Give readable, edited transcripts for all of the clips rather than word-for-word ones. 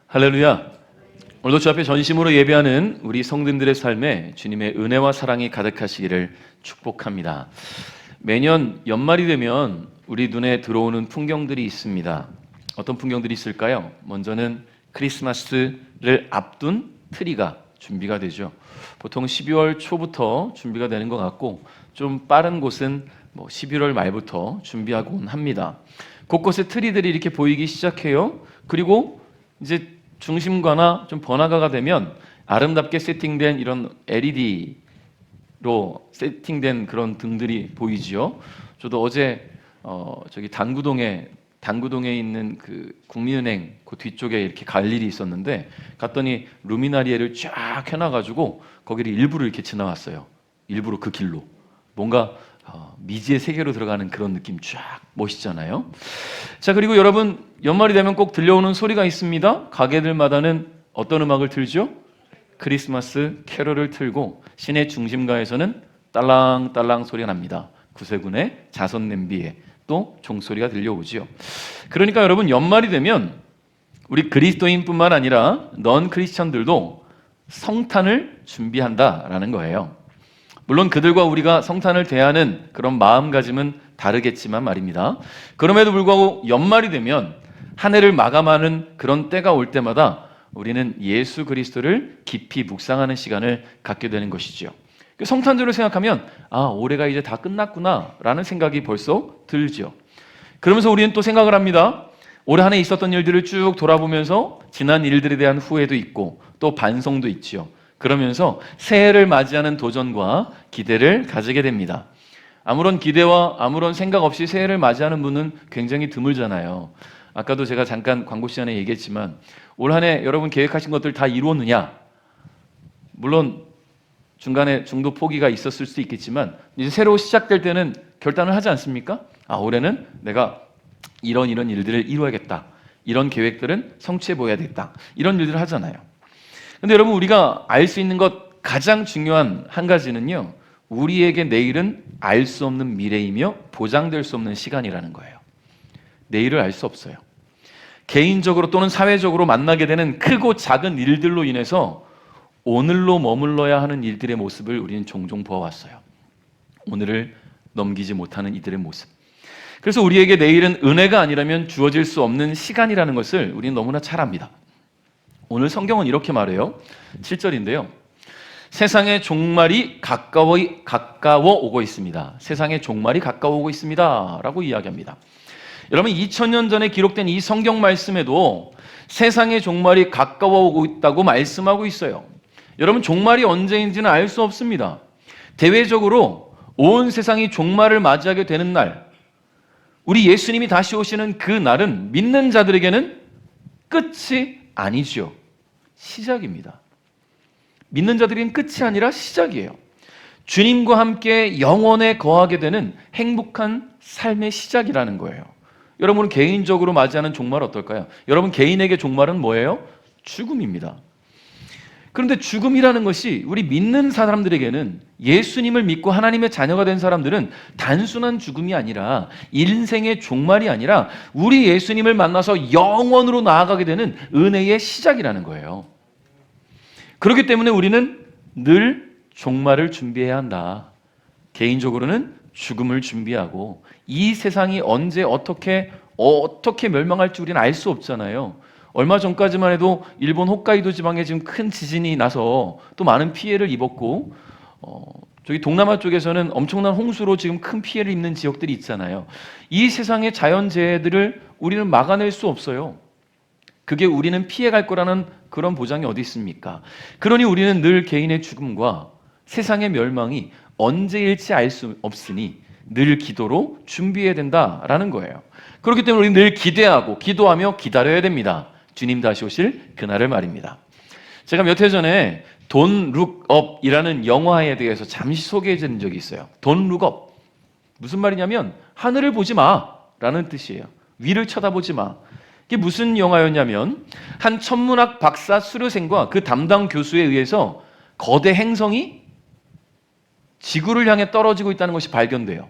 할렐루야. 오늘도 주 앞에 전심으로 예배하는 우리 성도님들의 삶에 주님의 은혜와 사랑이 가득하시기를 축복합니다. 매년 연말이 되면 우리 눈에 들어오는 풍경들이 있습니다. 어떤 풍경들이 있을까요? 먼저는 크리스마스를 앞둔 트리가 준비가 되죠. 보통 12월 초부터 준비가 되는 것 같고, 좀 빠른 곳은 11월 말부터 준비하곤 합니다. 곳곳에 트리들이 이렇게 보이기 시작해요. 그리고 이제 중심가나 좀 번화가가 되면 아름답게 세팅된 이런 LED로 세팅된 그런 등들이 보이지요. 저도 어제 저기 단구동에 있는 그 국민은행 그 뒤쪽에 이렇게 갈 일이 있었는데, 갔더니 루미나리에를 쫙 해놔가지고 거기를 일부러 이렇게 지나왔어요. 일부러 그 길로. 뭔가 미지의 세계로 들어가는 그런 느낌, 쫙 멋있잖아요. 자, 그리고 여러분, 연말이 되면 꼭 들려오는 소리가 있습니다. 가게들마다는 어떤 음악을 틀죠? 크리스마스 캐럴을 틀고, 시내 중심가에서는 딸랑딸랑 소리가 납니다. 구세군의 자선 냄비에 또 종소리가 들려오지요. 그러니까 여러분, 연말이 되면 우리 그리스도인뿐만 아니라 넌 크리스천들도 성탄을 준비한다라는 거예요. 물론 그들과 우리가 성탄을 대하는 그런 마음가짐은 다르겠지만 말입니다. 그럼에도 불구하고 연말이 되면 한 해를 마감하는 그런 때가 올 때마다 우리는 예수 그리스도를 깊이 묵상하는 시간을 갖게 되는 것이죠. 성탄절을 생각하면 올해가 이제 다 끝났구나 라는 생각이 벌써 들죠. 그러면서 우리는 또 생각을 합니다. 올 한 해 있었던 일들을 쭉 돌아보면서 지난 일들에 대한 후회도 있고 또 반성도 있죠. 그러면서 새해를 맞이하는 도전과 기대를 가지게 됩니다. 아무런 기대와 아무런 생각 없이 새해를 맞이하는 분은 굉장히 드물잖아요. 아까도 제가 잠깐 광고 시간에 얘기했지만, 올 한 해 여러분 계획하신 것들 다 이루었느냐? 물론 중간에 중도 포기가 있었을 수도 있겠지만, 이제 새로 시작될 때는 결단을 하지 않습니까? 올해는 내가 이런 일들을 이루어야겠다. 이런 계획들은 성취해 보여야겠다. 이런 일들을 하잖아요. 근데 여러분, 우리가 알 수 있는 것 가장 중요한 한 가지는요, 우리에게 내일은 알 수 없는 미래이며 보장될 수 없는 시간이라는 거예요. 내일을 알 수 없어요. 개인적으로 또는 사회적으로 만나게 되는 크고 작은 일들로 인해서 오늘로 머물러야 하는 일들의 모습을 우리는 종종 보아왔어요. 오늘을 넘기지 못하는 이들의 모습. 그래서 우리에게 내일은 은혜가 아니라면 주어질 수 없는 시간이라는 것을 우리는 너무나 잘 압니다. 오늘 성경은 이렇게 말해요. 7절인데요. 세상의 종말이 가까워 오고 있습니다. 세상의 종말이 가까워 오고 있습니다. 라고 이야기합니다. 여러분, 2000년 전에 기록된 이 성경 말씀에도 세상의 종말이 가까워 오고 있다고 말씀하고 있어요. 여러분, 종말이 언제인지는 알 수 없습니다. 대외적으로 온 세상이 종말을 맞이하게 되는 날, 우리 예수님이 다시 오시는 그 날은 믿는 자들에게는 끝이 아니죠. 시작입니다. 믿는 자들에게는 끝이 아니라 시작이에요. 주님과 함께 영원에 거하게 되는 행복한 삶의 시작이라는 거예요. 여러분은 개인적으로 맞이하는 종말은 어떨까요? 여러분 개인에게 종말은 뭐예요? 죽음입니다. 그런데 죽음이라는 것이 우리 믿는 사람들에게는, 예수님을 믿고 하나님의 자녀가 된 사람들은 단순한 죽음이 아니라, 인생의 종말이 아니라 우리 예수님을 만나서 영원으로 나아가게 되는 은혜의 시작이라는 거예요. 그렇기 때문에 우리는 늘 종말을 준비해야 한다. 개인적으로는 죽음을 준비하고, 이 세상이 언제 어떻게 멸망할지 우리는 알 수 없잖아요. 얼마 전까지만 해도 일본 홋카이도 지방에 지금 큰 지진이 나서 또 많은 피해를 입었고, 저기 동남아 쪽에서는 엄청난 홍수로 지금 큰 피해를 입는 지역들이 있잖아요. 이 세상의 자연재해들을 우리는 막아낼 수 없어요. 그게 우리는 피해갈 거라는 그런 보장이 어디 있습니까? 그러니 우리는 늘 개인의 죽음과 세상의 멸망이 언제일지 알 수 없으니 늘 기도로 준비해야 된다라는 거예요. 그렇기 때문에 우리는 늘 기대하고 기도하며 기다려야 됩니다. 주님 다시 오실 그날을 말입니다. 제가 몇 해 전에 Don't Look Up이라는 영화에 대해서 잠시 소개해 드린 적이 있어요. Don't Look Up. 무슨 말이냐면 하늘을 보지 마라는 뜻이에요. 위를 쳐다보지 마. 이게 무슨 영화였냐면, 한 천문학 박사 수료생과 그 담당 교수에 의해서 거대 행성이 지구를 향해 떨어지고 있다는 것이 발견돼요.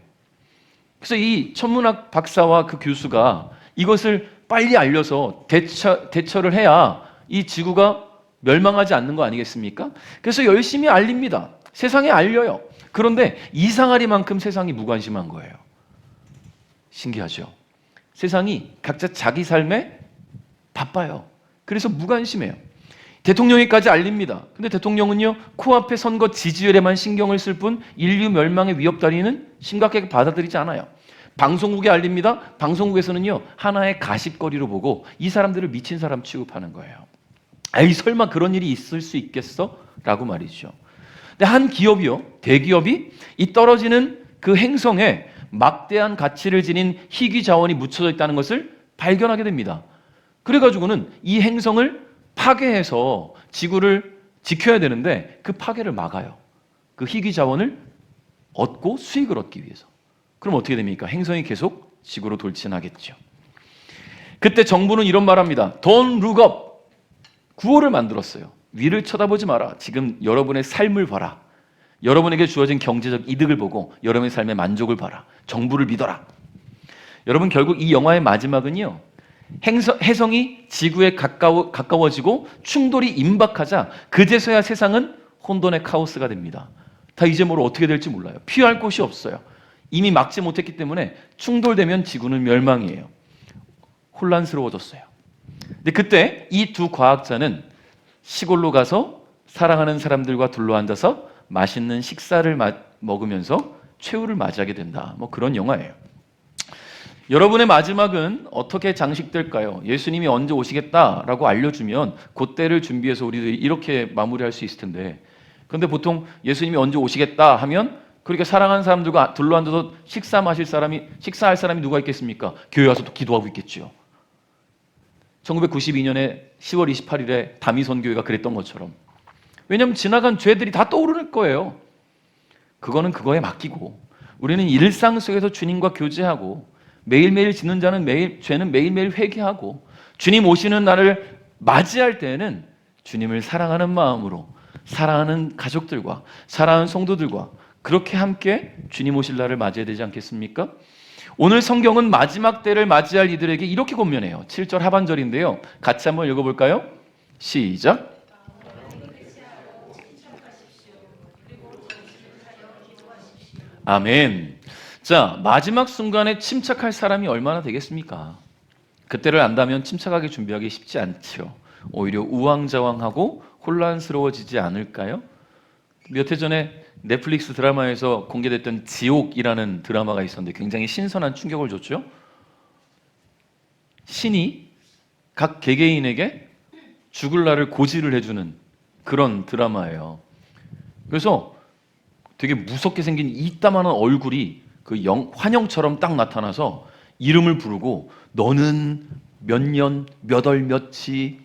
그래서 이 천문학 박사와 그 교수가 이것을 빨리 알려서 대처를 해야 이 지구가 멸망하지 않는 거 아니겠습니까? 그래서 열심히 알립니다. 세상에 알려요. 그런데 이상하리만큼 세상이 무관심한 거예요. 신기하죠? 세상이 각자 자기 삶에 바빠요. 그래서 무관심해요. 대통령에까지 알립니다. 근데 대통령은요, 코앞에 선거 지지율에만 신경을 쓸 뿐 인류 멸망의 위협다리는 심각하게 받아들이지 않아요. 방송국에 알립니다. 방송국에서는요, 하나의 가십거리로 보고 이 사람들을 미친 사람 취급하는 거예요. 에이, 설마 그런 일이 있을 수 있겠어? 라고 말이죠. 근데 한 기업이요, 대기업이 이 떨어지는 그 행성에 막대한 가치를 지닌 희귀 자원이 묻혀져 있다는 것을 발견하게 됩니다. 그래가지고는 이 행성을 파괴해서 지구를 지켜야 되는데 그 파괴를 막아요. 그 희귀 자원을 얻고 수익을 얻기 위해서. 그럼 어떻게 됩니까? 행성이 계속 지구로 돌진하겠죠. 그때 정부는 이런 말합니다. Don't look up. 구호를 만들었어요. 위를 쳐다보지 마라. 지금 여러분의 삶을 봐라. 여러분에게 주어진 경제적 이득을 보고 여러분의 삶의 만족을 봐라. 정부를 믿어라. 여러분, 결국 이 영화의 마지막은요, 혜성이 지구에 가까워지고 충돌이 임박하자 그제서야 세상은 혼돈의 카오스가 됩니다. 다 이제 뭘 어떻게 될지 몰라요. 피할 곳이 없어요. 이미 막지 못했기 때문에 충돌되면 지구는 멸망이에요. 혼란스러워졌어요. 근데 그때 이 두 과학자는 시골로 가서 사랑하는 사람들과 둘러앉아서 맛있는 식사를 먹으면서 최후를 맞이하게 된다. 뭐 그런 영화예요. 여러분의 마지막은 어떻게 장식될까요? 예수님이 언제 오시겠다라고 알려주면 그때를 준비해서 우리들이 이렇게 마무리할 수 있을 텐데, 그런데 보통 예수님이 언제 오시겠다 하면 그렇게 사랑하는 사람들과 둘러앉아서 식사할 사람이 누가 있겠습니까? 교회 와서 또 기도하고 있겠죠. 1992년에 10월 28일에 다미선교회가 그랬던 것처럼. 왜냐하면 지나간 죄들이 다 떠오를 거예요. 그거는 그거에 맡기고 우리는 일상 속에서 주님과 교제하고 매일매일 짓는 죄는 매일매일 회개하고 주님 오시는 날을 맞이할 때에는 주님을 사랑하는 마음으로 사랑하는 가족들과 사랑하는 성도들과 그렇게 함께 주님 오실 날을 맞이해야 되지 않겠습니까? 오늘 성경은 마지막 때를 맞이할 이들에게 이렇게 권면해요. 7절 하반절인데요. 같이 한번 읽어볼까요? 시작. 아멘. 자, 마지막 순간에 침착할 사람이 얼마나 되겠습니까? 그때를 안다면 침착하게 준비하기 쉽지 않죠. 오히려 우왕좌왕하고 혼란스러워지지 않을까요? 몇 해 전에 넷플릭스 드라마에서 공개됐던 지옥이라는 드라마가 있었는데 굉장히 신선한 충격을 줬죠. 신이 각 개개인에게 죽을 날을 고지를 해주는 그런 드라마예요. 그래서 되게 무섭게 생긴 이따만한 얼굴이 그 환영처럼 딱 나타나서 이름을 부르고 너는 몇 년, 몇 월, 몇이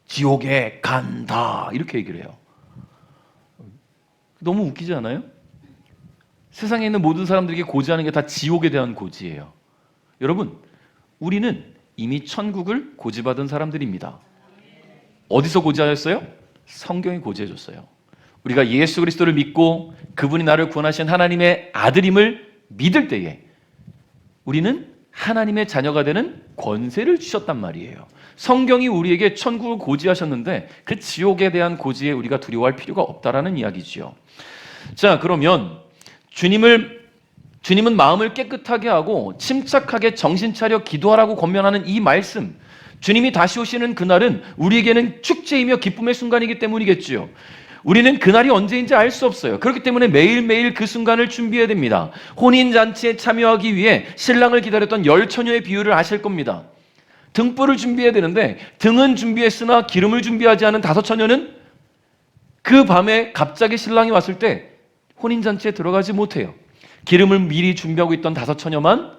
지옥에 간다 이렇게 얘기를 해요. 너무 웃기지 않아요? 세상에 있는 모든 사람들에게 고지하는 게 다 지옥에 대한 고지예요. 여러분, 우리는 이미 천국을 고지받은 사람들입니다. 어디서 고지하였어요? 성경이 고지해줬어요. 우리가 예수 그리스도를 믿고 그분이 나를 구원하신 하나님의 아들임을 믿을 때에 우리는 하나님의 자녀가 되는 권세를 주셨단 말이에요. 성경이 우리에게 천국을 고지하셨는데 그 지옥에 대한 고지에 우리가 두려워할 필요가 없다라는 이야기지요. 자, 그러면 주님은 마음을 깨끗하게 하고 침착하게 정신 차려 기도하라고 권면하는 이 말씀, 주님이 다시 오시는 그날은 우리에게는 축제이며 기쁨의 순간이기 때문이겠지요. 우리는 그날이 언제인지 알 수 없어요. 그렇기 때문에 매일매일 그 순간을 준비해야 됩니다. 혼인잔치에 참여하기 위해 신랑을 기다렸던 10처녀의 비유를 아실 겁니다. 등불을 준비해야 되는데 등은 준비했으나 기름을 준비하지 않은 5처녀는 그 밤에 갑자기 신랑이 왔을 때 혼인잔치에 들어가지 못해요. 기름을 미리 준비하고 있던 5처녀만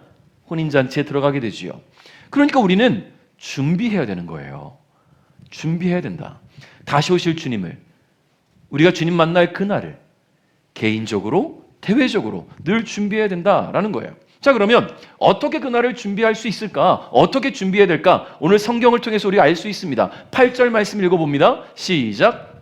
혼인잔치에 들어가게 되지요. 그러니까 우리는 준비해야 되는 거예요. 준비해야 된다. 다시 오실 주님을, 우리가 주님 만날 그날을 개인적으로, 대외적으로 늘 준비해야 된다라는 거예요. 자, 그러면 어떻게 그날을 준비할 수 있을까? 어떻게 준비해야 될까? 오늘 성경을 통해서 우리가 알 수 있습니다. 8절 말씀 읽어봅니다. 시작.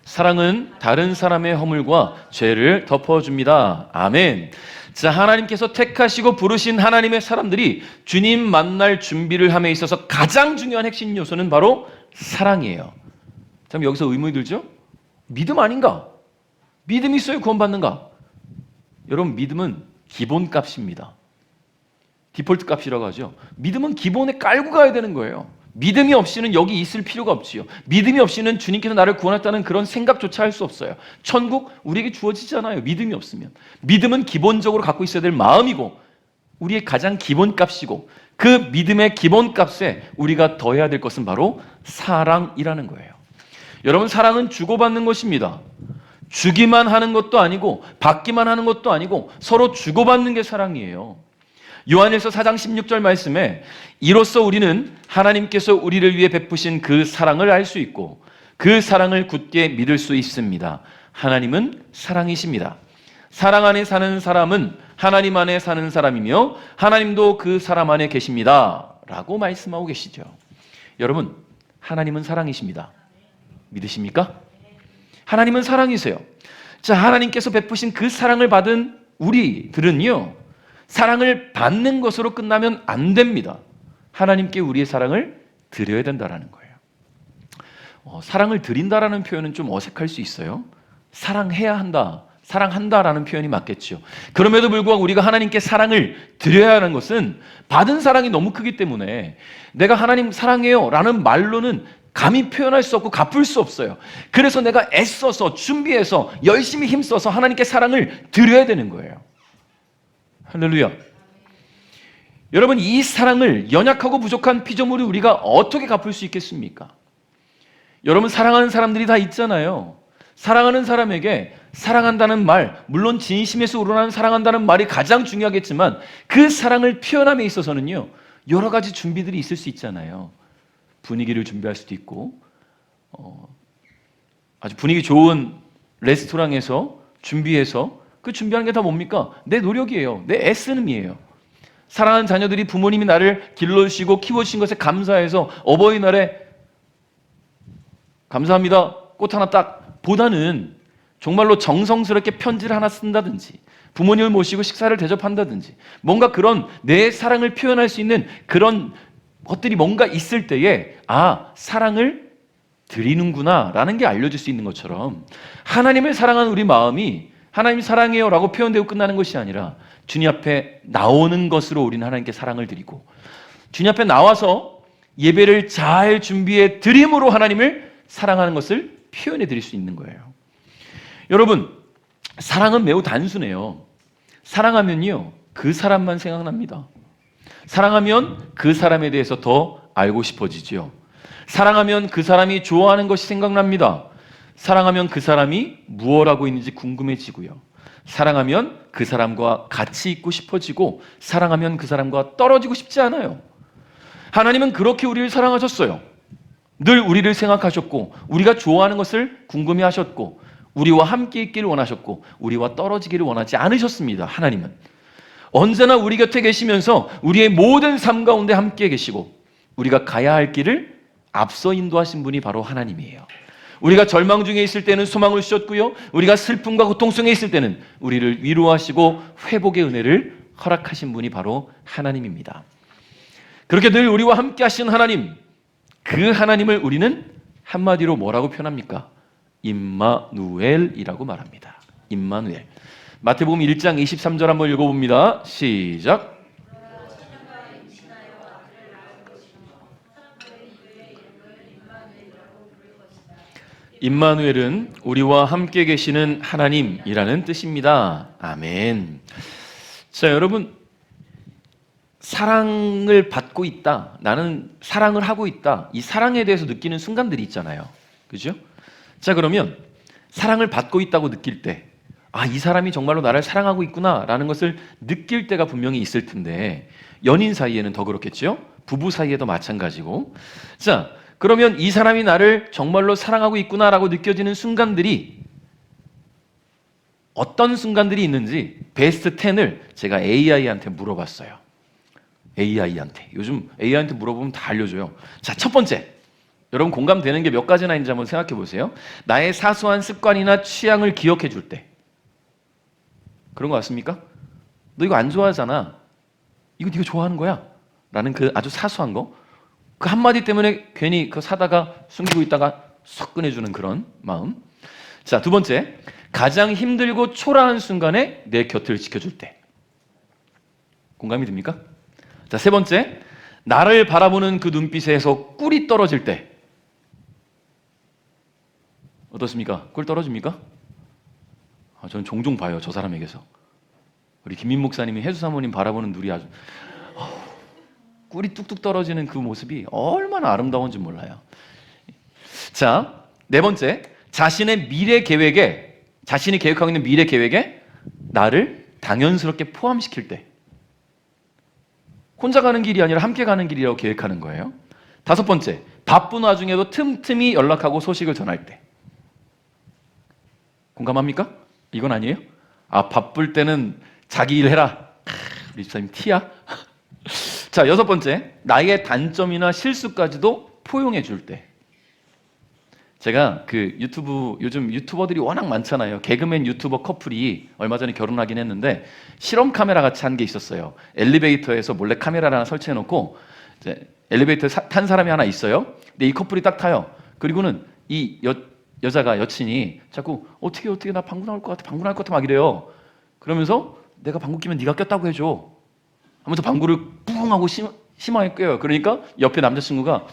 사랑은 다른 사람의 허물과 죄를 덮어줍니다. 아멘. 자, 하나님께서 택하시고 부르신 하나님의 사람들이 주님 만날 준비를 함에 있어서 가장 중요한 핵심 요소는 바로 사랑이에요. 참 여기서 의문이 들죠? 믿음 아닌가? 믿음이 있어야 구원받는가? 여러분, 믿음은 기본값입니다. 디폴트 값이라고 하죠. 믿음은 기본에 깔고 가야 되는 거예요. 믿음이 없이는 여기 있을 필요가 없지요. 믿음이 없이는 주님께서 나를 구원했다는 그런 생각조차 할 수 없어요. 천국 우리에게 주어지잖아요. 믿음이 없으면. 믿음은 기본적으로 갖고 있어야 될 마음이고 우리의 가장 기본값이고 그 믿음의 기본값에 우리가 더해야 될 것은 바로 사랑이라는 거예요. 여러분, 사랑은 주고받는 것입니다. 주기만 하는 것도 아니고 받기만 하는 것도 아니고 서로 주고받는 게 사랑이에요. 요한일서 4장 16절 말씀에 이로써 우리는 하나님께서 우리를 위해 베푸신 그 사랑을 알 수 있고 그 사랑을 굳게 믿을 수 있습니다. 하나님은 사랑이십니다. 사랑 안에 사는 사람은 하나님 안에 사는 사람이며 하나님도 그 사람 안에 계십니다. 라고 말씀하고 계시죠. 여러분, 하나님은 사랑이십니다. 믿으십니까? 하나님은 사랑이세요. 자, 하나님께서 베푸신 그 사랑을 받은 우리들은요, 사랑을 받는 것으로 끝나면 안 됩니다. 하나님께 우리의 사랑을 드려야 된다라는 거예요. 사랑을 드린다라는 표현은 좀 어색할 수 있어요. 사랑해야 한다, 사랑한다라는 표현이 맞겠죠. 그럼에도 불구하고 우리가 하나님께 사랑을 드려야 하는 것은 받은 사랑이 너무 크기 때문에 내가 하나님 사랑해요 라는 말로는 감히 표현할 수 없고 갚을 수 없어요. 그래서 내가 애써서 준비해서 열심히 힘써서 하나님께 사랑을 드려야 되는 거예요. 할렐루야. 여러분, 이 사랑을 연약하고 부족한 피조물이 우리가 어떻게 갚을 수 있겠습니까? 여러분, 사랑하는 사람들이 다 있잖아요. 사랑하는 사람에게 사랑한다는 말, 물론 진심에서 우러나는 사랑한다는 말이 가장 중요하겠지만 그 사랑을 표현함에 있어서는요, 여러 가지 준비들이 있을 수 있잖아요. 분위기를 준비할 수도 있고 아주 분위기 좋은 레스토랑에서 준비해서 그 준비하는 게 다 뭡니까? 내 노력이에요. 내 애쓰름이에요. 사랑하는 자녀들이 부모님이 나를 길러주시고 키워주신 것에 감사해서 어버이날에 감사합니다, 꽃 하나 딱 보다는 정말로 정성스럽게 편지를 하나 쓴다든지 부모님을 모시고 식사를 대접한다든지 뭔가 그런 내 사랑을 표현할 수 있는 그런 것들이 뭔가 있을 때에 사랑을 드리는구나 라는 게 알려질 수 있는 것처럼 하나님을 사랑하는 우리 마음이 하나님 사랑해요 라고 표현되고 끝나는 것이 아니라 주님 앞에 나오는 것으로 우리는 하나님께 사랑을 드리고 주님 앞에 나와서 예배를 잘 준비해 드림으로 하나님을 사랑하는 것을 표현해 드릴 수 있는 거예요. 여러분, 사랑은 매우 단순해요. 사랑하면요, 그 사람만 생각납니다. 사랑하면 그 사람에 대해서 더 알고 싶어지죠. 사랑하면 그 사람이 좋아하는 것이 생각납니다. 사랑하면 그 사람이 무엇 하고 있는지 궁금해지고요. 사랑하면 그 사람과 같이 있고 싶어지고 사랑하면 그 사람과 떨어지고 싶지 않아요. 하나님은 그렇게 우리를 사랑하셨어요. 늘 우리를 생각하셨고 우리가 좋아하는 것을 궁금해하셨고 우리와 함께 있기를 원하셨고 우리와 떨어지기를 원하지 않으셨습니다. 하나님은 언제나 우리 곁에 계시면서 우리의 모든 삶 가운데 함께 계시고 우리가 가야 할 길을 앞서 인도하신 분이 바로 하나님이에요. 우리가 절망 중에 있을 때는 소망을 주셨고요, 우리가 슬픔과 고통 속에 있을 때는 우리를 위로하시고 회복의 은혜를 허락하신 분이 바로 하나님입니다. 그렇게 늘 우리와 함께 하신 하나님, 그 하나님을 우리는 한마디로 뭐라고 표현합니까? 임마누엘이라고 말합니다. 임마누엘. 마태복음 1장 23절 한번 읽어봅니다. 시작. 임마누엘은 우리와 함께 계시는 하나님이라는 뜻입니다. 아멘. 자, 여러분, 사랑을 받고 있다, 나는 사랑을 하고 있다, 이 사랑에 대해서 느끼는 순간들이 있잖아요. 그죠? 자, 그러면 사랑을 받고 있다고 느낄 때 이 사람이 정말로 나를 사랑하고 있구나라는 것을 느낄 때가 분명히 있을 텐데 연인 사이에는 더 그렇겠죠? 부부 사이에도 마찬가지고. 자, 그러면 이 사람이 나를 정말로 사랑하고 있구나라고 느껴지는 순간들이 어떤 순간들이 있는지 베스트 10을 제가 AI한테 물어봤어요. AI한테. 요즘 AI한테 물어보면 다 알려줘요. 자, 첫 번째. 여러분 공감되는 게 몇 가지나 있는지 한번 생각해 보세요. 나의 사소한 습관이나 취향을 기억해 줄 때. 그런 거 같습니까? 너 이거 안 좋아하잖아. 이거 네가 좋아하는 거야. 라는 그 아주 사소한 거. 그 한마디 때문에 괜히 그 사다가 숨기고 있다가 쏙 꺼내주는 그런 마음. 자, 두 번째, 가장 힘들고 초라한 순간에 내 곁을 지켜줄 때. 공감이 됩니까? 자, 세 번째, 나를 바라보는 그 눈빛에서 꿀이 떨어질 때. 어떻습니까? 꿀 떨어집니까? 저는 종종 봐요, 저 사람에게서. 우리 김민 목사님이 해수 사모님 바라보는 눈이 아주 꿀이 뚝뚝 떨어지는 그 모습이 얼마나 아름다운지 몰라요. 자, 네 번째, 자신의 미래 계획에, 자신이 계획하고 있는 미래 계획에 나를 당연스럽게 포함시킬 때. 혼자 가는 길이 아니라 함께 가는 길이라고 계획하는 거예요. 다섯 번째, 바쁜 와중에도 틈틈이 연락하고 소식을 전할 때. 공감합니까? 이건 아니에요? 바쁠 때는 자기 일 해라. 우리 집사님 티야? 자, 여섯 번째, 나의 단점이나 실수까지도 포용해 줄 때. 제가 요즘 유튜버들이 워낙 많잖아요. 개그맨 유튜버 커플이 얼마 전에 결혼하긴 했는데 실험 카메라 같이 한 게 있었어요. 엘리베이터에서 몰래 카메라를 하나 설치해 놓고 이제 엘리베이터에 탄 사람이 하나 있어요. 근데 이 커플이 딱 타요. 그리고는 이 여친이 자꾸 어떻게 나 방구 나올 것 같아 막 이래요. 그러면서 내가 방구 끼면 네가 꼈다고 해줘 하면서 방구를 뿡 하고 심하게 껴요. 그러니까 옆에 남자친구가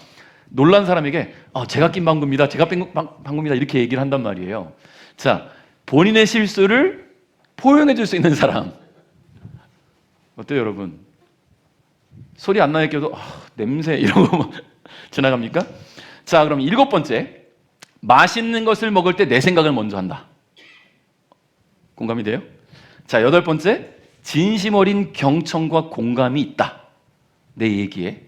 놀란 사람에게 제가 낀 방구입니다. 제가 뺀 방구입니다. 이렇게 얘기를 한단 말이에요. 자, 본인의 실수를 포용해 줄 수 있는 사람. 어때요, 여러분? 소리 안 나게 껴도 냄새 이러고 지나갑니까? 자, 그럼 일곱 번째, 맛있는 것을 먹을 때 내 생각을 먼저 한다. 공감이 돼요? 자, 여덟 번째, 진심 어린 경청과 공감이 있다. 내 얘기에.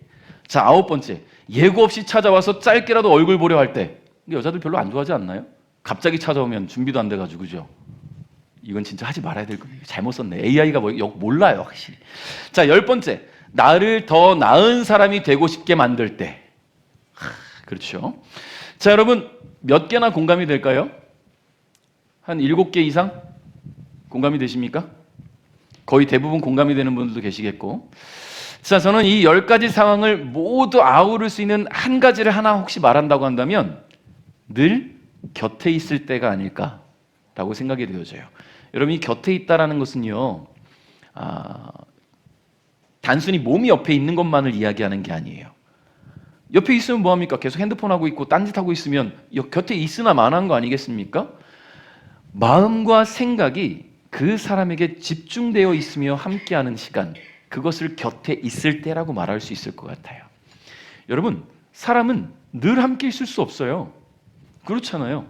자, 아홉 번째, 예고 없이 찾아와서 짧게라도 얼굴 보려 할 때. 여자들 별로 안 좋아하지 않나요? 갑자기 찾아오면 준비도 안 돼가지고, 그죠? 이건 진짜 하지 말아야 될 거예요. 잘못 썼네. AI가 몰라요, 확실히. 자, 열 번째, 나를 더 나은 사람이 되고 싶게 만들 때. 그렇죠. 자, 여러분, 몇 개나 공감이 될까요? 한 7개 이상? 공감이 되십니까? 거의 대부분 공감이 되는 분들도 계시겠고. 자, 저는 이 10가지 상황을 모두 아우를 수 있는 한 가지를 하나 혹시 말한다고 한다면 늘 곁에 있을 때가 아닐까라고 생각이 되어져요. 여러분이 곁에 있다라는 것은요, 단순히 몸이 옆에 있는 것만을 이야기하는 게 아니에요. 옆에 있으면 뭐합니까? 계속 핸드폰 하고 있고 딴짓하고 있으면 곁에 있으나 마나한 거 아니겠습니까? 마음과 생각이 그 사람에게 집중되어 있으며 함께하는 시간, 그것을 곁에 있을 때라고 말할 수 있을 것 같아요. 여러분, 사람은 늘 함께 있을 수 없어요. 그렇잖아요.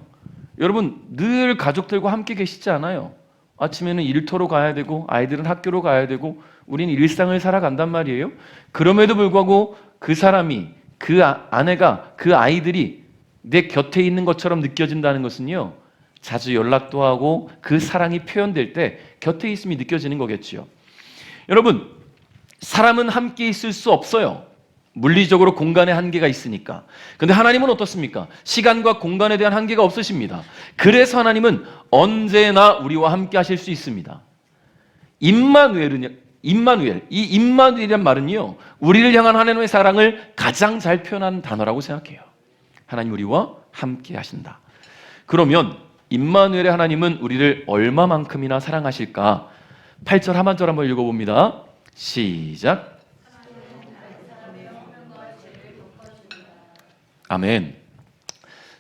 여러분, 늘 가족들과 함께 계시지 않아요. 아침에는 일터로 가야 되고 아이들은 학교로 가야 되고 우리는 일상을 살아간단 말이에요. 그럼에도 불구하고 그 사람이, 그 아내가, 그 아이들이 내 곁에 있는 것처럼 느껴진다는 것은요, 자주 연락도 하고 그 사랑이 표현될 때 곁에 있음이 느껴지는 거겠지요. 여러분, 사람은 함께 있을 수 없어요. 물리적으로 공간의 한계가 있으니까. 근데 하나님은 어떻습니까? 시간과 공간에 대한 한계가 없으십니다. 그래서 하나님은 언제나 우리와 함께 하실 수 있습니다. 임마누엘, 이 임마누엘이란 말은요, 우리를 향한 하나님의 사랑을 가장 잘 표현한 단어라고 생각해요. 하나님 우리와 함께 하신다. 그러면 임마누엘의 하나님은 우리를 얼마만큼이나 사랑하실까? 8절 하반절 한번 읽어봅니다. 시작. 아멘.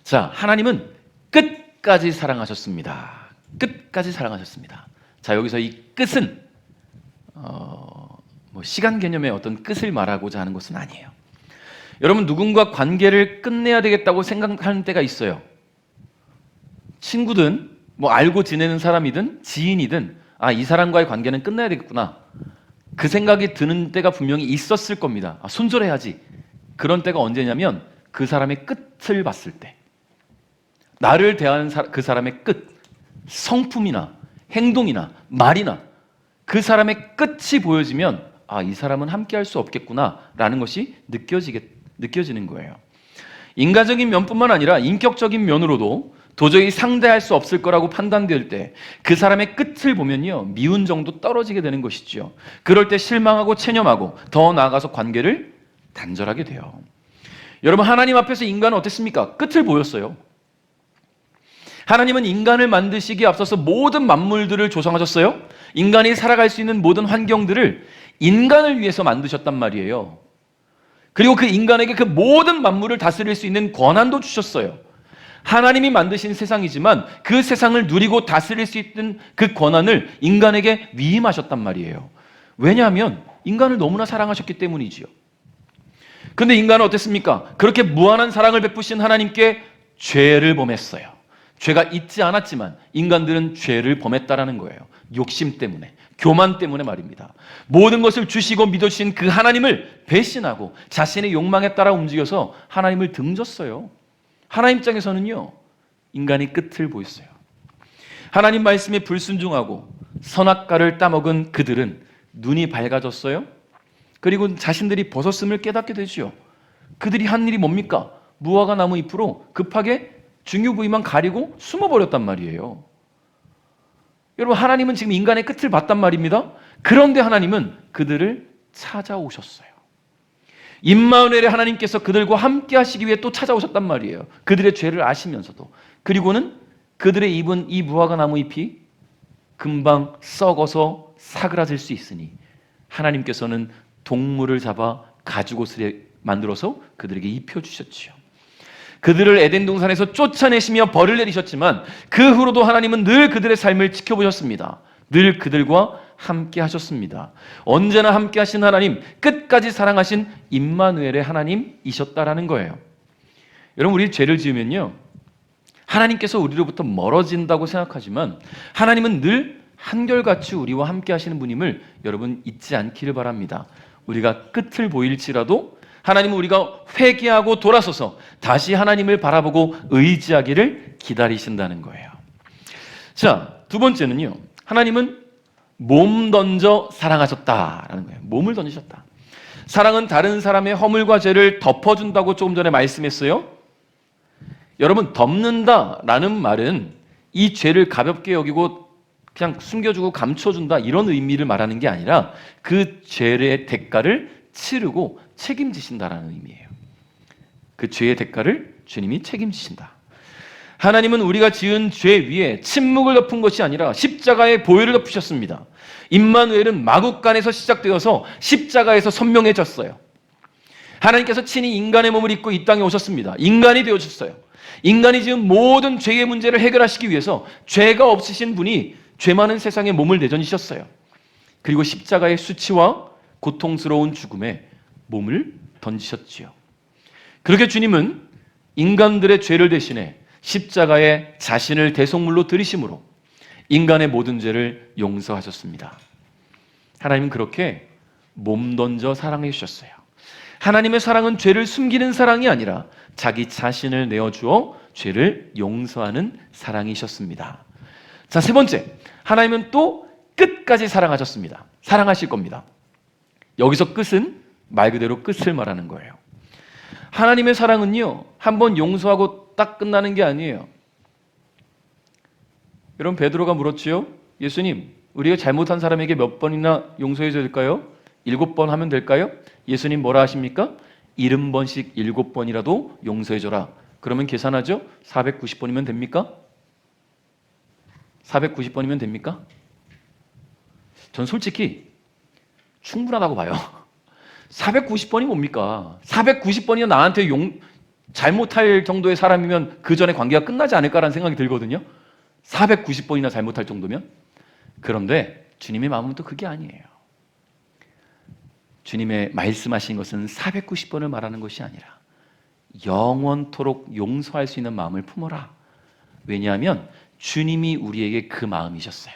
자, 하나님은 끝까지 사랑하셨습니다. 끝까지 사랑하셨습니다. 자, 여기서 이 끝은 시간 개념의 어떤 끝을 말하고자 하는 것은 아니에요. 여러분, 누군가 관계를 끝내야 되겠다고 생각하는 때가 있어요. 친구든 알고 지내는 사람이든 지인이든 이 사람과의 관계는 끝내야 되겠구나, 그 생각이 드는 때가 분명히 있었을 겁니다. 손절해야지. 그런 때가 언제냐면 그 사람의 끝을 봤을 때, 나를 대하는 그 사람의 끝, 성품이나 행동이나 말이나 그 사람의 끝이 보여지면 이 사람은 함께할 수 없겠구나 라는 것이 느껴지는 거예요. 인간적인 면뿐만 아니라 인격적인 면으로도 도저히 상대할 수 없을 거라고 판단될 때 그 사람의 끝을 보면요, 미운 정도 떨어지게 되는 것이죠. 그럴 때 실망하고 체념하고 더 나아가서 관계를 단절하게 돼요. 여러분, 하나님 앞에서 인간은 어땠습니까? 끝을 보였어요. 하나님은 인간을 만드시기에 앞서서 모든 만물들을 조성하셨어요. 인간이 살아갈 수 있는 모든 환경들을 인간을 위해서 만드셨단 말이에요. 그리고 그 인간에게 그 모든 만물을 다스릴 수 있는 권한도 주셨어요. 하나님이 만드신 세상이지만 그 세상을 누리고 다스릴 수 있는 그 권한을 인간에게 위임하셨단 말이에요. 왜냐하면 인간을 너무나 사랑하셨기 때문이지요. 그런데 인간은 어땠습니까? 그렇게 무한한 사랑을 베푸신 하나님께 죄를 범했어요. 죄가 있지 않았지만 인간들은 죄를 범했다라는 거예요. 욕심 때문에, 교만 때문에 말입니다. 모든 것을 주시고 믿어주신 그 하나님을 배신하고 자신의 욕망에 따라 움직여서 하나님을 등졌어요. 하나님 입장에서는요, 인간이 끝을 보였어요. 하나님 말씀에 불순종하고 선악과를 따먹은 그들은 눈이 밝아졌어요. 그리고 자신들이 벗었음을 깨닫게 되죠. 그들이 한 일이 뭡니까? 무화과 나무 잎으로 급하게 중요 부위만 가리고 숨어버렸단 말이에요. 여러분, 하나님은 지금 인간의 끝을 봤단 말입니다. 그런데 하나님은 그들을 찾아오셨어요. 임마누엘의 하나님께서 그들과 함께 하시기 위해 또 찾아오셨단 말이에요. 그들의 죄를 아시면서도. 그리고는 그들의 입은 이 무화과 나무 잎이 금방 썩어서 사그라질 수 있으니 하나님께서는 동물을 잡아 가죽옷을 만들어서 그들에게 입혀주셨지요. 그들을 에덴 동산에서 쫓아내시며 벌을 내리셨지만 그 후로도 하나님은 늘 그들의 삶을 지켜보셨습니다. 늘 그들과 함께 하셨습니다. 언제나 함께 하신 하나님, 끝까지 사랑하신 임마누엘의 하나님이셨다라는 거예요. 여러분, 우리 죄를 지으면요, 하나님께서 우리로부터 멀어진다고 생각하지만 하나님은 늘 한결같이 우리와 함께 하시는 분임을 여러분 잊지 않기를 바랍니다. 우리가 끝을 보일지라도 하나님은 우리가 회개하고 돌아서서 다시 하나님을 바라보고 의지하기를 기다리신다는 거예요. 자, 두 번째는요, 하나님은 몸 던져 사랑하셨다라는 거예요. 몸을 던지셨다. 사랑은 다른 사람의 허물과 죄를 덮어준다고 조금 전에 말씀했어요. 여러분, 덮는다라는 말은 이 죄를 가볍게 여기고 그냥 숨겨주고 감춰준다 이런 의미를 말하는 게 아니라 그 죄의 대가를 치르고 책임지신다라는 의미예요. 그 죄의 대가를 주님이 책임지신다. 하나님은 우리가 지은 죄 위에 침묵을 덮은 것이 아니라 십자가의 보혈을 덮으셨습니다. 임마누엘은 마국간에서 시작되어서 십자가에서 선명해졌어요. 하나님께서 친히 인간의 몸을 입고 이 땅에 오셨습니다. 인간이 되어주셨어요. 인간이 지은 모든 죄의 문제를 해결하시기 위해서 죄가 없으신 분이 죄 많은 세상에 몸을 내던지셨어요. 그리고 십자가의 수치와 고통스러운 죽음에 몸을 던지셨지요. 그렇게 주님은 인간들의 죄를 대신해 십자가에 자신을 대속물로 들이심으로 인간의 모든 죄를 용서하셨습니다. 하나님은 그렇게 몸 던져 사랑해 주셨어요. 하나님의 사랑은 죄를 숨기는 사랑이 아니라 자기 자신을 내어주어 죄를 용서하는 사랑이셨습니다. 자, 세 번째, 하나님은 또 끝까지 사랑하셨습니다. 사랑하실 겁니다. 여기서 끝은 말 그대로 끝을 말하는 거예요. 하나님의 사랑은요, 한번 용서하고 딱 끝나는 게 아니에요. 여러분, 베드로가 물었지요. 예수님, 우리가 잘못한 사람에게 몇 번이나 용서해 줘야 될까요? 7번 하면 될까요? 예수님 뭐라 하십니까? 70번씩 7번이라도 용서해 줘라. 그러면 계산하죠? 490번이면 됩니까? 490번이면 됩니까? 전 솔직히 충분하다고 봐요. 490번이 뭡니까? 490번이나 나한테 잘못할 정도의 사람이면 그 전에 관계가 끝나지 않을까라는 생각이 들거든요. 490번이나 잘못할 정도면. 그런데 주님의 마음은 또 그게 아니에요. 주님의 말씀하신 것은 490번을 말하는 것이 아니라 영원토록 용서할 수 있는 마음을 품어라. 왜냐하면 주님이 우리에게 그 마음이셨어요.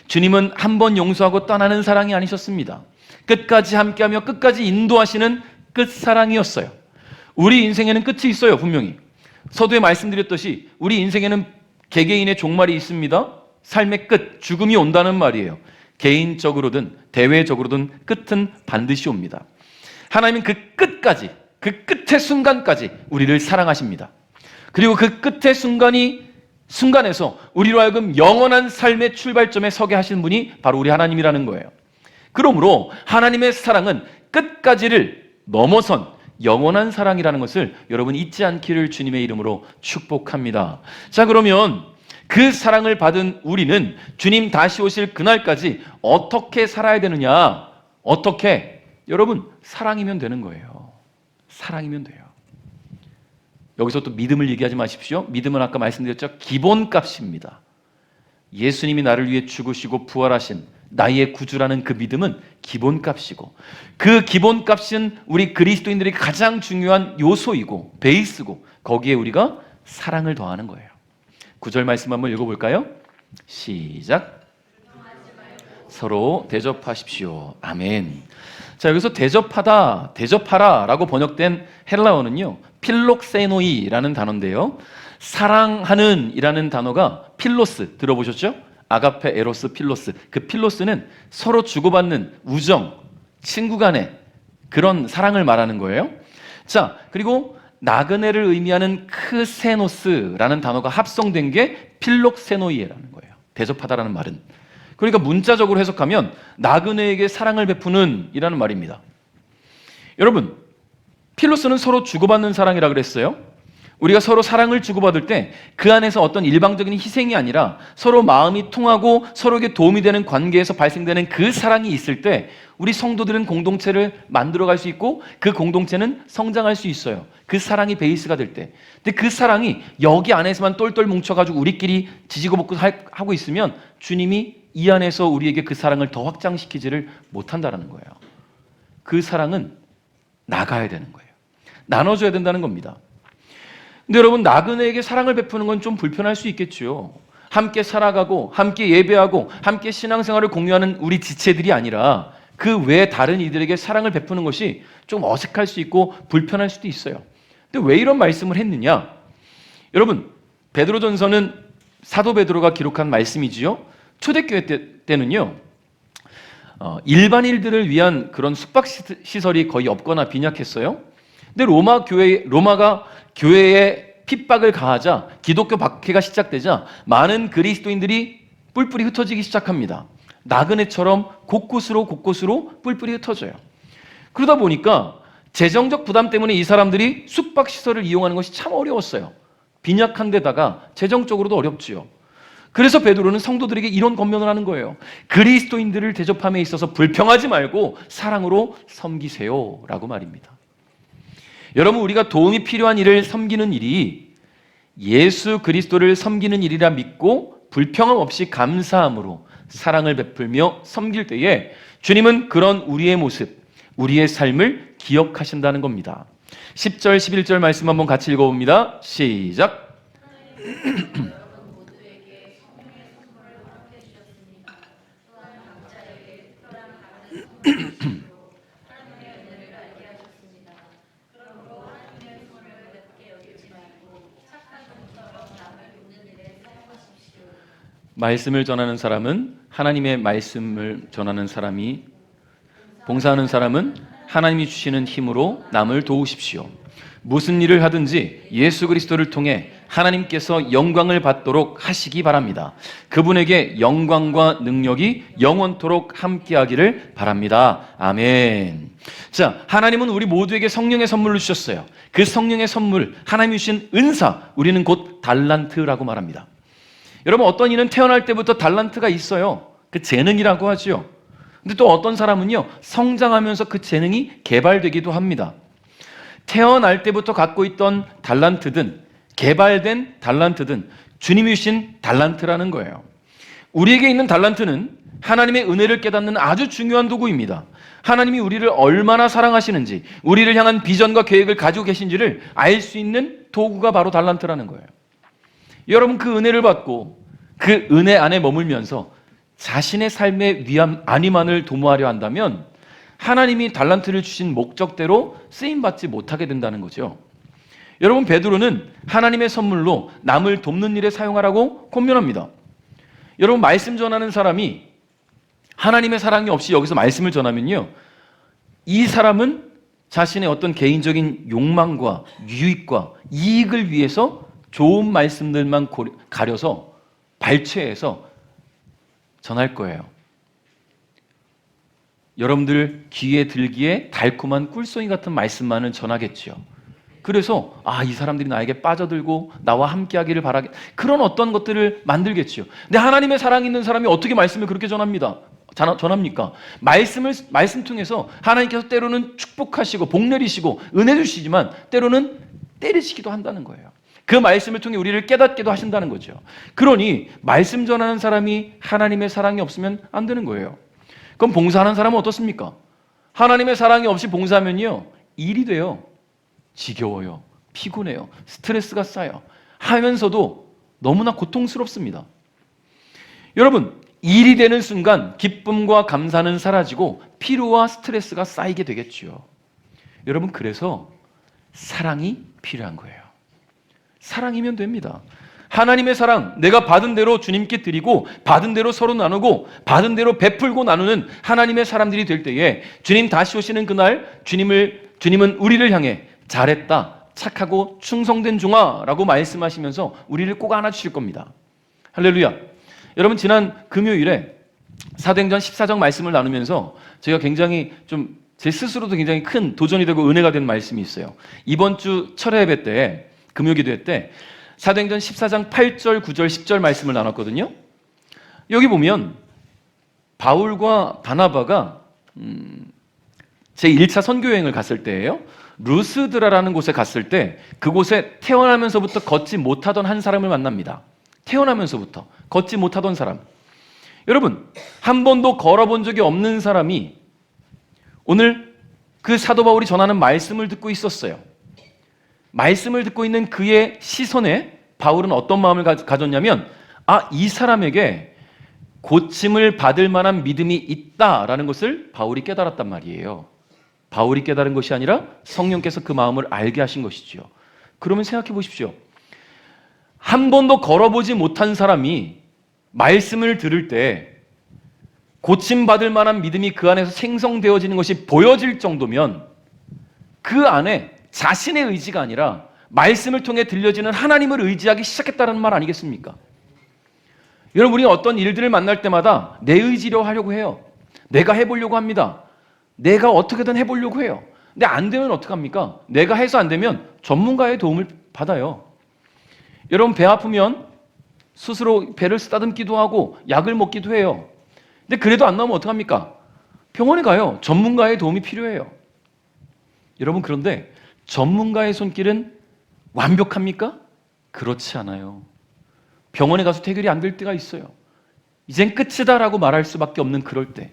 주님은 한 번 용서하고 떠나는 사랑이 아니셨습니다. 끝까지 함께하며 끝까지 인도하시는 끝사랑이었어요. 우리 인생에는 끝이 있어요, 분명히. 서두에 말씀드렸듯이 우리 인생에는 개개인의 종말이 있습니다. 삶의 끝, 죽음이 온다는 말이에요. 개인적으로든 대외적으로든 끝은 반드시 옵니다. 하나님은 그 끝까지 그 끝의 순간까지 우리를 사랑하십니다. 그리고 그 끝의 순간에서 우리로 하여금 영원한 삶의 출발점에 서게 하신 분이 바로 우리 하나님이라는 거예요. 그러므로 하나님의 사랑은 끝까지를 넘어선 영원한 사랑이라는 것을 여러분 잊지 않기를 주님의 이름으로 축복합니다. 자, 그러면 그 사랑을 받은 우리는 주님 다시 오실 그날까지 어떻게 살아야 되느냐? 어떻게? 여러분, 사랑이면 되는 거예요. 사랑이면 돼요. 여기서 또 믿음을 얘기하지 마십시오. 믿음은 아까 말씀드렸죠. 기본값입니다. 예수님이 나를 위해 죽으시고 부활하신 나의 구주라는 그 믿음은 기본값이고, 그 기본값은 우리 그리스도인들의 가장 중요한 요소이고 베이스고, 거기에 우리가 사랑을 더하는 거예요. 9절 말씀 한번 읽어볼까요? 시작. 서로 대접하십시오. 아멘. 자, 여기서 대접하라 라고 번역된 헬라어는요, 필록세노이라는 단어인데요, 사랑하는 이라는 단어가 필로스, 들어보셨죠? 아가페, 에로스, 필로스. 그 필로스는 서로 주고받는 우정, 친구 간의 그런 사랑을 말하는 거예요. 자, 그리고 나그네를 의미하는 크세노스라는 단어가 합성된 게 필록세노이라는 거예요. 대접하다라는 말은. 그러니까 문자적으로 해석하면 나그네에게 사랑을 베푸는 이라는 말입니다. 여러분, 필로스는 서로 주고받는 사랑이라 그랬어요. 우리가 서로 사랑을 주고받을 때 그 안에서 어떤 일방적인 희생이 아니라 서로 마음이 통하고 서로에게 도움이 되는 관계에서 발생되는 그 사랑이 있을 때 우리 성도들은 공동체를 만들어갈 수 있고 그 공동체는 성장할 수 있어요. 그 사랑이 베이스가 될 때. 근데 그 사랑이 여기 안에서만 똘똘 뭉쳐가지고 우리끼리 지지고 볶고 하고 있으면 주님이 이 안에서 우리에게 그 사랑을 더 확장시키지를 못한다는 거예요. 그 사랑은 나가야 되는 거예요. 나눠줘야 된다는 겁니다. 근데 여러분, 나그네에게 사랑을 베푸는 건 좀 불편할 수 있겠죠. 함께 살아가고 함께 예배하고 함께 신앙생활을 공유하는 우리 지체들이 아니라 그 외 다른 이들에게 사랑을 베푸는 것이 좀 어색할 수 있고 불편할 수도 있어요. 근데 왜 이런 말씀을 했느냐? 여러분, 베드로전서는 사도 베드로가 기록한 말씀이지요. 초대교회 때는요, 일반인들을 위한 그런 숙박시설이 거의 없거나 빈약했어요. 근데 로마가 교회에 핍박을 가하자, 기독교 박해가 시작되자 많은 그리스도인들이 뿔뿔이 흩어지기 시작합니다. 나그네처럼 곳곳으로 뿔뿔이 흩어져요. 그러다 보니까 재정적 부담 때문에 이 사람들이 숙박시설을 이용하는 것이 참 어려웠어요. 빈약한 데다가 재정적으로도 어렵지요. 그래서 베드로는 성도들에게 이런 권면을 하는 거예요. 그리스도인들을 대접함에 있어서 불평하지 말고 사랑으로 섬기세요 라고 말입니다. 여러분, 우리가 도움이 필요한 일을 섬기는 일이 예수 그리스도를 섬기는 일이라 믿고 불평함 없이 감사함으로 사랑을 베풀며 섬길 때에 주님은 그런 우리의 모습, 우리의 삶을 기억하신다는 겁니다. 10절, 11절 말씀 한번 같이 읽어봅니다. 시작. 말씀을 전하는 사람은 하나님의 말씀을 전하는 사람이, 봉사하는 사람은 하나님이 주시는 힘으로 남을 도우십시오. 무슨 일을 하든지 예수 그리스도를 통해 하나님께서 영광을 받도록 하시기 바랍니다. 그분에게 영광과 능력이 영원토록 함께하기를 바랍니다. 아멘. 자, 하나님은 우리 모두에게 성령의 선물을 주셨어요. 그 성령의 선물, 하나님이 주신 은사, 우리는 곧 달란트라고 말합니다. 여러분, 어떤 이는 태어날 때부터 달란트가 있어요. 그 재능이라고 하죠. 근데 또 어떤 사람은요, 성장하면서 그 재능이 개발되기도 합니다. 태어날 때부터 갖고 있던 달란트든 개발된 달란트든 주님이 주신 달란트라는 거예요. 우리에게 있는 달란트는 하나님의 은혜를 깨닫는 아주 중요한 도구입니다. 하나님이 우리를 얼마나 사랑하시는지, 우리를 향한 비전과 계획을 가지고 계신지를 알 수 있는 도구가 바로 달란트라는 거예요. 여러분, 그 은혜를 받고 그 은혜 안에 머물면서 자신의 삶의 위암 안위만을 도모하려 한다면 하나님이 달란트를 주신 목적대로 쓰임받지 못하게 된다는 거죠. 여러분, 베드로는 하나님의 선물로 남을 돕는 일에 사용하라고 권면합니다. 여러분, 말씀 전하는 사람이 하나님의 사랑이 없이 여기서 말씀을 전하면요, 이 사람은 자신의 어떤 개인적인 욕망과 유익과 이익을 위해서 좋은 말씀들만 가려서 발췌해서 전할 거예요. 여러분들 귀에 들기에 달콤한 꿀송이 같은 말씀만을 전하겠지요. 그래서 이 사람들이 나에게 빠져들고 나와 함께하기를 바라게, 그런 어떤 것들을 만들겠지요. 근데 하나님의 사랑이 있는 사람이 어떻게 말씀을 그렇게 전합니까? 말씀 통해서 하나님께서 때로는 축복하시고 복 내리시고 은혜 주시지만 때로는 때리시기도 한다는 거예요. 그 말씀을 통해 우리를 깨닫게도 하신다는 거죠. 그러니 말씀 전하는 사람이 하나님의 사랑이 없으면 안 되는 거예요. 그럼 봉사하는 사람은 어떻습니까? 하나님의 사랑이 없이 봉사하면요, 일이 돼요. 지겨워요. 피곤해요. 스트레스가 쌓여. 하면서도 너무나 고통스럽습니다. 여러분, 일이 되는 순간 기쁨과 감사는 사라지고 피로와 스트레스가 쌓이게 되겠죠. 여러분, 그래서 사랑이 필요한 거예요. 사랑이면 됩니다. 하나님의 사랑, 내가 받은 대로 주님께 드리고 받은 대로 서로 나누고 받은 대로 베풀고 나누는 하나님의 사람들이 될 때에 주님 다시 오시는 그날 주님은 우리를 향해 잘했다, 착하고 충성된 종아 라고 말씀하시면서 우리를 꼭 안아주실 겁니다. 할렐루야. 여러분, 지난 금요일에 사도행전 14장 말씀을 나누면서 제가 굉장히 제 스스로도 굉장히 큰 도전이 되고 은혜가 된 말씀이 있어요. 이번 주 철회 예배 때, 금요기도회 때 사도행전 14장 8절, 9절, 10절 말씀을 나눴거든요. 여기 보면 바울과 바나바가 제1차 선교여행을 갔을 때예요. 루스드라라는 곳에 갔을 때 그곳에 태어나면서부터 걷지 못하던 한 사람을 만납니다. 태어나면서부터 걷지 못하던 사람. 여러분, 한 번도 걸어본 적이 없는 사람이 오늘 그 사도 바울이 전하는 말씀을 듣고 있었어요. 말씀을 듣고 있는 그의 시선에 바울은 어떤 마음을 가졌냐면, 이 사람에게 고침을 받을 만한 믿음이 있다라는 것을 바울이 깨달았단 말이에요. 바울이 깨달은 것이 아니라 성령께서 그 마음을 알게 하신 것이지요. 그러면 생각해 보십시오. 한 번도 걸어보지 못한 사람이 말씀을 들을 때 고침받을 만한 믿음이 그 안에서 생성되어지는 것이 보여질 정도면 그 안에 자신의 의지가 아니라 말씀을 통해 들려지는 하나님을 의지하기 시작했다는 말 아니겠습니까? 여러분, 우리는 어떤 일들을 만날 때마다 내 의지로 하려고 해요. 내가 해보려고 합니다. 내가 어떻게든 해보려고 해요. 근데 안 되면 어떡합니까? 내가 해서 안 되면 전문가의 도움을 받아요. 여러분, 배 아프면 스스로 배를 쓰다듬기도 하고 약을 먹기도 해요. 근데 그래도 안 나오면 어떡합니까? 병원에 가요. 전문가의 도움이 필요해요. 여러분, 그런데 전문가의 손길은 완벽합니까? 그렇지 않아요. 병원에 가서 해결이 안 될 때가 있어요. 이젠 끝이다라고 말할 수밖에 없는 그럴 때.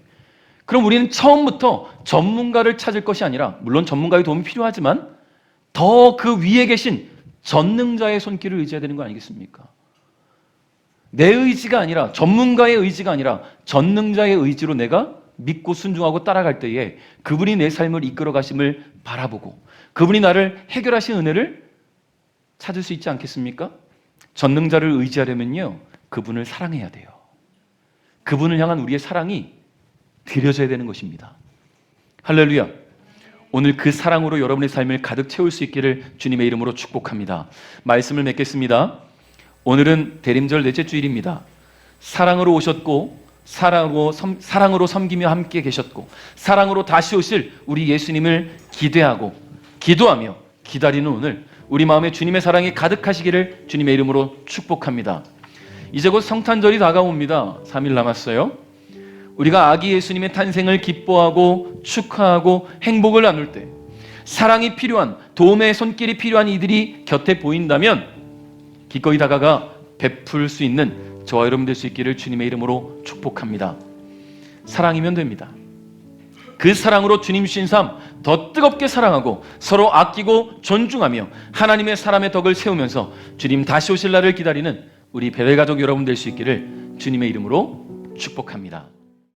그럼 우리는 처음부터 전문가를 찾을 것이 아니라, 물론 전문가의 도움이 필요하지만 더 그 위에 계신 전능자의 손길을 의지해야 되는 거 아니겠습니까? 내 의지가 아니라, 전문가의 의지가 아니라 전능자의 의지로 내가 믿고 순종하고 따라갈 때에 그분이 내 삶을 이끌어 가심을 바라보고 그분이 나를 해결하신 은혜를 찾을 수 있지 않겠습니까? 전능자를 의지하려면요, 그분을 사랑해야 돼요. 그분을 향한 우리의 사랑이 드려져야 되는 것입니다. 할렐루야. 오늘 그 사랑으로 여러분의 삶을 가득 채울 수 있기를 주님의 이름으로 축복합니다. 말씀을 맺겠습니다. 오늘은 대림절 넷째 주일입니다. 사랑으로 오셨고 사랑으로 섬기며 함께 계셨고 사랑으로 다시 오실 우리 예수님을 기대하고 기도하며 기다리는 오늘, 우리 마음에 주님의 사랑이 가득하시기를 주님의 이름으로 축복합니다. 이제 곧 성탄절이 다가옵니다. 3일 남았어요. 우리가 아기 예수님의 탄생을 기뻐하고 축하하고 행복을 나눌 때 사랑이 필요한, 도움의 손길이 필요한 이들이 곁에 보인다면 기꺼이 다가가 베풀 수 있는 저와 여러분 될 수 있기를 주님의 이름으로 축복합니다. 사랑이면 됩니다. 그 사랑으로 주님 주신 삶 더 뜨겁게 사랑하고 서로 아끼고 존중하며 하나님의 사람의 덕을 세우면서 주님 다시 오실 날을 기다리는 우리 베레 가족 여러분 될 수 있기를 주님의 이름으로 축복합니다.